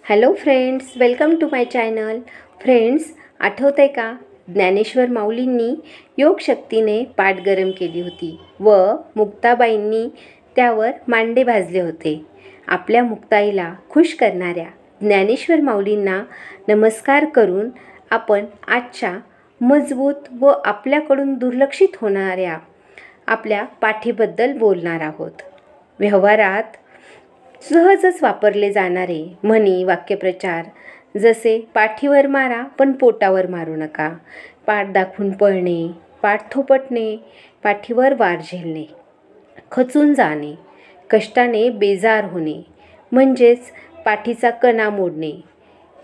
Hello friends, welcome to my channel. Friends, आठवतं आहे का, ज्ञानेश्वर माऊलींनी योगशक्तीने पाठ गरम केली होती व मुक्ताबाईंनी त्यावर मांडे भाजले होते. आपल्या मुक्ताईला खुश करणाऱ्या ज्ञानेश्वर माऊलींना नमस्कार करून आपण आजच्या मजबूत व आपल्याकडून दुर्लक्षित होणाऱ्या आपल्या पाठीबद्दल बोलणार आहोत. व्यवहारात सहजच वापरले जाणारे म्हणी, वाक्यप्रचार जसे पाठीवर मारा पण पोटावर मारू नका, पाठ दाखवून पळणे, पाठ थोपटणे, पाठीवर वार झेलणे, खचून जाणे, कष्टाने बेजार होणे, म्हणजेच पाठीचा कणा मोडणे.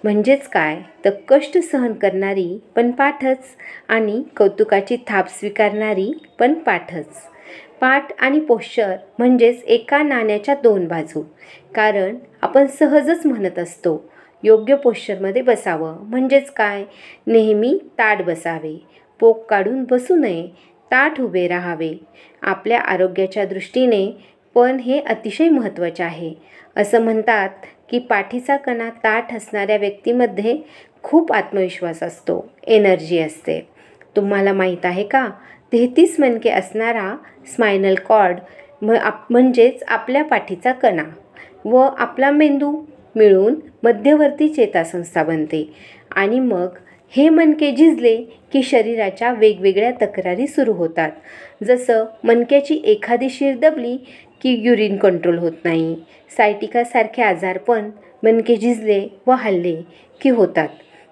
म्हणजेच काय तर कष्ट सहन करणारी पण पाठच आणि कौतुकाची थाप स्वीकारणारी पण पाठच. पाठ आणि पोश्चर म्हणजेच एका नाण्याच्या दोन बाजू. कारण आपण सहजच म्हणत असतो योग्य पोश्चरमध्ये बसावं. म्हणजेच काय, नेहमी ताठ बसावे, पोक काढून बसू नये, ताठ उभे राहावे. आपल्या आरोग्याच्या दृष्टीने पण हे अतिशय महत्त्वाचे आहे. असं म्हणतात की पाठीचा कणा ताठ असणाऱ्या व्यक्तीमध्ये खूप आत्मविश्वास असतो, एनर्जी असते. तुम्हाला माहीत आहे का, 33 मणके असणारा स्पायनल कॉर्ड म्हणजेच आपल्या पाठीचा कणा व आपला मेंदू मिळून मध्यवर्ती चेतासंस्था बनते. आणि मग हे मणके झिजले की शरीराच्या वेगवेगळ्या तक्रारी सुरू होतात. जसं मणक्याची एखादी शीर दबली की युरिन कंट्रोल होत नाही. सायटिकासारखे आजारपण मणके झिजले व हलले की होतात.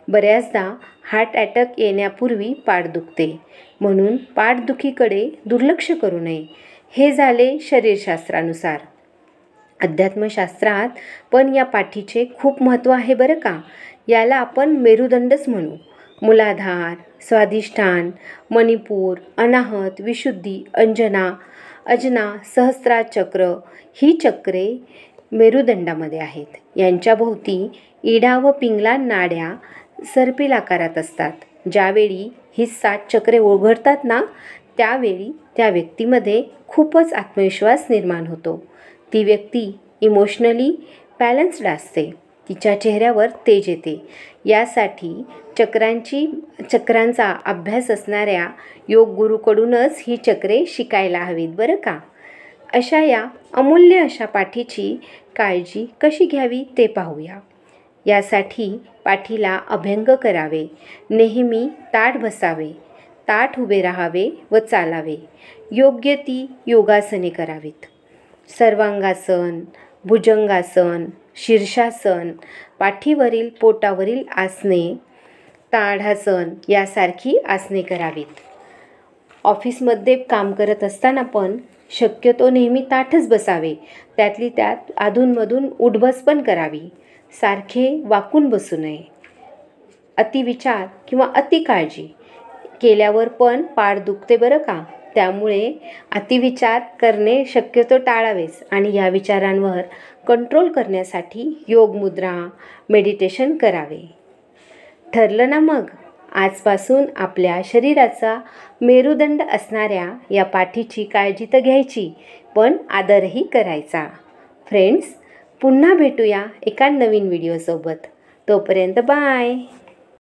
बऱ्याचदा हार्ट अटॅक येण्यापूर्वी पाठ दुखते. म्हणून पाठदुखीकडे दुर्लक्ष करू नये. हे झाले शरीरशास्त्रानुसार. अध्यात्मशास्त्रात पण या पाठीचे खूप महत्त्व आहे बरं का. याला आपण मेरुदंडच म्हणू. मूलाधार, स्वाधिष्ठान, मणिपूर, अनाहत, विशुद्धी, अंजना, अजना, सहस्रार चक्र ही चक्रे मेरुदंडामध्ये आहेत. यांच्या भोवती इडा व पिंगला नाड्या सर्पिल आकारात असतात. ज्यावेळी ही 7 चक्रे उघडतात ना, त्यावेळी त्या व्यक्तीमध्ये खूपच आत्मविश्वास निर्माण होतो. ती व्यक्ती इमोशनली बॅलन्स्ड असते. तिच्या चेहऱ्यावर तेज येते. यासाठी चक्रांचा अभ्यास असणाऱ्या योग गुरूकडूनच ही चक्रे शिकायला हवीत बरं का. अशा या अमूल्य अशा पाठीची काळजी कशी घ्यावी ते पाहूया. यासाठी पाठीला अभ्यंग करावे, नेहमी ताठ बसावे, ताठ उभे राहावे व चालावे. योग्य ती योगासने करावीत. सर्वांगासन, भुजंगासन, शीर्षासन, पाठीवरील पोटावरील आसने, ताडासन यासारखी आसने करावीत. ऑफिसमध्ये काम करत असताना पण शक्यतो नेहमी ताठच बसावे. त्यातली त्यात अधूनमधून उठबस पण करावी. सारखे वाकून बसू नये. अतिविचार किंवा अतिकाळजी केल्यावर पण पाठ दुखते बरं का. त्यामुळे अतिविचार करणे शक्यतो टाळावेच. आणि या विचारांवर कंट्रोल करण्यासाठी योगमुद्रा, मेडिटेशन करावे. ठरलं ना मग. आजपासून आपल्या शरीराचा मेरुदंड असणाऱ्या या पाठीची काळजी तर घ्यायची, पण आदरही करायचा. फ्रेंड्स, पुन्हा भेटूया एका नवीन व्हिडिओसोबत. तोपर्यंत बाय.